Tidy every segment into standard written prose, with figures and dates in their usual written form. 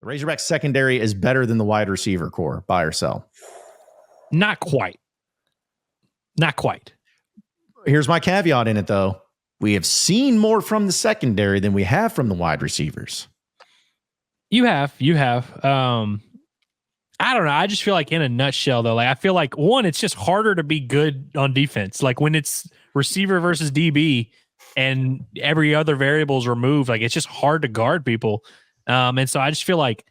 The Razorback secondary is better than the wide receiver core, buy or sell? Not quite. Not quite. Here's my caveat in it, though. We have seen more from the secondary than we have from the wide receivers. You have. I don't know. I just feel like in a nutshell, though, like I feel like one, it's just harder to be good on defense. Like when it's receiver versus DB and every other variable is removed, like it's just hard to guard people. And so I just feel like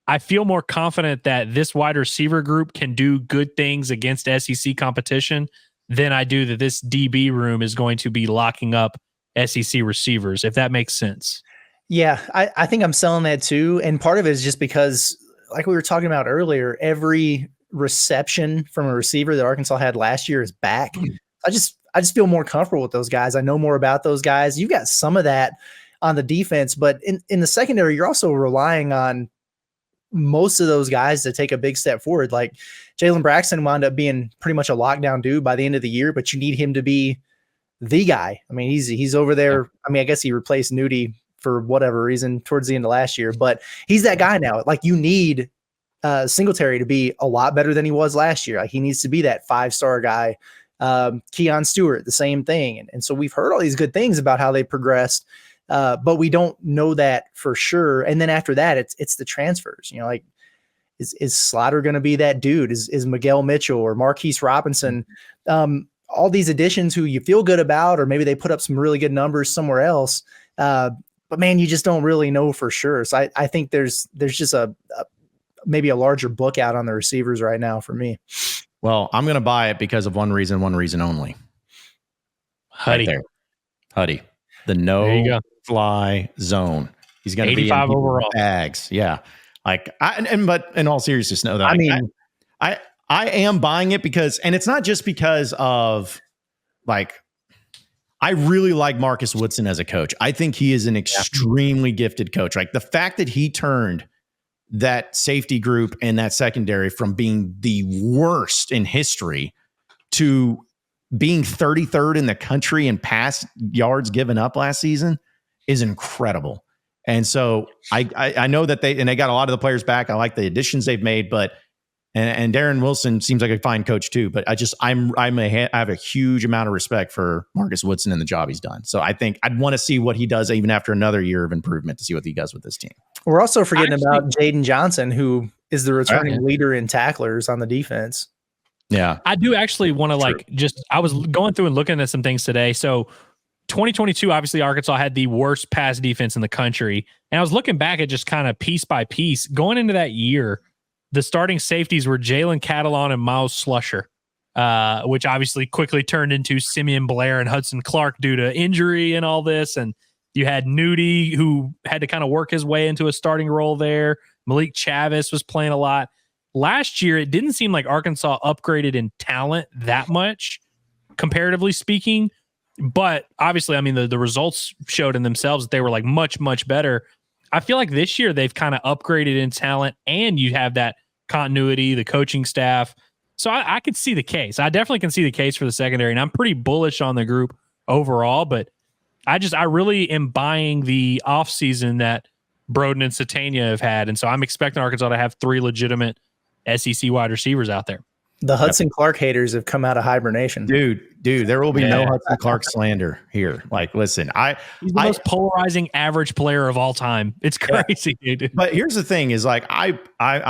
I feel more confident that this wide receiver group can do good things against SEC competition than I do that this DB room is going to be locking up SEC receivers, if that makes sense. Yeah, I think I'm selling that too. And part of it is just because, like we were talking about earlier, every reception from a receiver that Arkansas had last year is back. I just feel more comfortable with those guys. I know more about those guys. You got some of that on the defense, but in the secondary, you're also relying on most of those guys to take a big step forward. Like Jalen Braxton wound up being pretty much a lockdown dude by the end of the year, but you need him to be the guy. I mean, he's over there. I mean, I guess he replaced Nudie for whatever reason towards the end of last year, but he's that guy now. Like you need Singletary to be a lot better than he was last year. Like he needs to be that 5-star guy. Keon Stewart, the same thing. And so we've heard all these good things about how they progressed, but we don't know that for sure. And then after that, it's the transfers, you know, like is Slaughter going to be that dude? Is Miguel Mitchell or Marquise Robinson? All these additions who you feel good about, or maybe they put up some really good numbers somewhere else. But man, you just don't really know for sure. So I think there's just maybe a larger book out on the receivers right now for me. Well, I'm going to buy it because of one reason only. Huddy. Right there. Huddy. The no-fly zone. He's going to be 85 overall bags. Yeah. Like, but in all seriousness, no, that I am buying it because, and it's not just because of like, I really like Marcus Woodson as a coach. I think he is an extremely gifted coach. Like the fact that he turned that safety group and that secondary from being the worst in history to being 33rd in the country in pass yards given up last season is incredible. And so I know that they got a lot of the players back. I like the additions they've made, but and Darren Wilson seems like a fine coach too. But I have a huge amount of respect for Marcus Woodson and the job he's done. So I think I'd want to see what he does even after another year of improvement to see what he does with this team. We're also forgetting about Jaden Johnson, who is the returning leader in tacklers on the defense. Yeah, I do actually want to I was going through and looking at some things today. So 2022, obviously Arkansas had the worst pass defense in the country. And I was looking back at just kind of piece by piece going into that year. The starting safeties were Jalen Catalon and Miles Slusher, which obviously quickly turned into Simeon Blair and Hudson Clark due to injury and all this. And you had Nudie, who had to kind of work his way into a starting role there. Malik Chavis was playing a lot. Last year, it didn't seem like Arkansas upgraded in talent that much, comparatively speaking. But obviously, I mean, the results showed in themselves that they were like much, much better. I feel like this year they've kind of upgraded in talent, and you have that continuity, the coaching staff. So I could see the case. I definitely can see the case for the secondary, and I'm pretty bullish on the group overall. But I really am buying the offseason that Broden and Satania have had, and so I'm expecting Arkansas to have 3 legitimate SEC wide receivers out there. The Hudson Clark haters have come out of hibernation. Dude, there will be no Hudson Clark slander here. Like, listen, he's the most polarizing average player of all time. It's crazy, dude. But here's the thing is like, I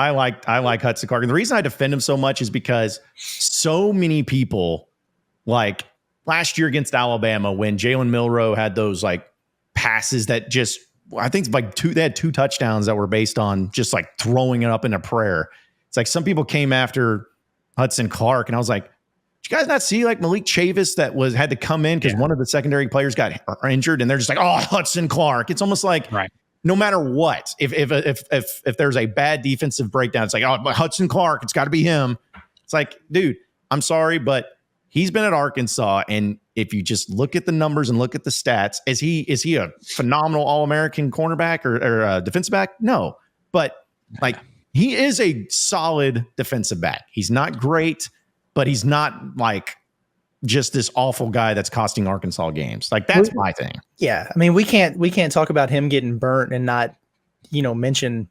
like Hudson Clark. And the reason I defend him so much is because so many people, like last year against Alabama, when Jalen Milroe had those like passes that just, I think it's like they had 2 touchdowns that were based on just like throwing it up in a prayer. It's like some people came after Hudson Clark, and I was like, did you guys not see like Malik Chavis that had to come in because one of the secondary players got injured, and they're just like, oh, Hudson Clark. It's almost like no matter what, if there's a bad defensive breakdown, it's like, oh, but Hudson Clark, it's got to be him. It's like, dude, I'm sorry, but he's been at Arkansas, and if you just look at the numbers and look at the stats, is he a phenomenal All-American cornerback or defensive back? No, but like. He is a solid defensive back. He's not great, but he's not like just this awful guy that's costing Arkansas games. Like that's my thing. Yeah. I mean, we can't talk about him getting burnt and not, mention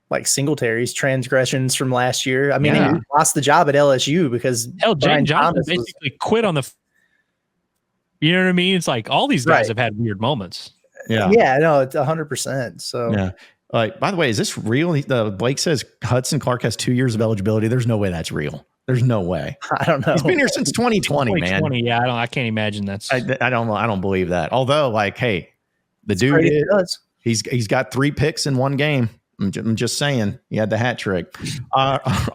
like Singletary's transgressions from last year. I mean, Yeah. he lost the job at LSU because Hell, Brian Jaden Johnson Thomas was- basically quit on the. You know what I mean? It's like all these guys Right. have had weird moments. Yeah. Yeah, no, it's 100%. So Yeah. By the way, is this real? Blake says Hudson Clark has 2 years of eligibility. There's no way that's real. There's no way. I don't know. He's been here since 2020, man. 2020, yeah, I can't imagine that's. I don't believe that. Although, like, hey, the dude, Great it does. he's got 3 picks in one game. I'm just saying, he had the hat trick. Our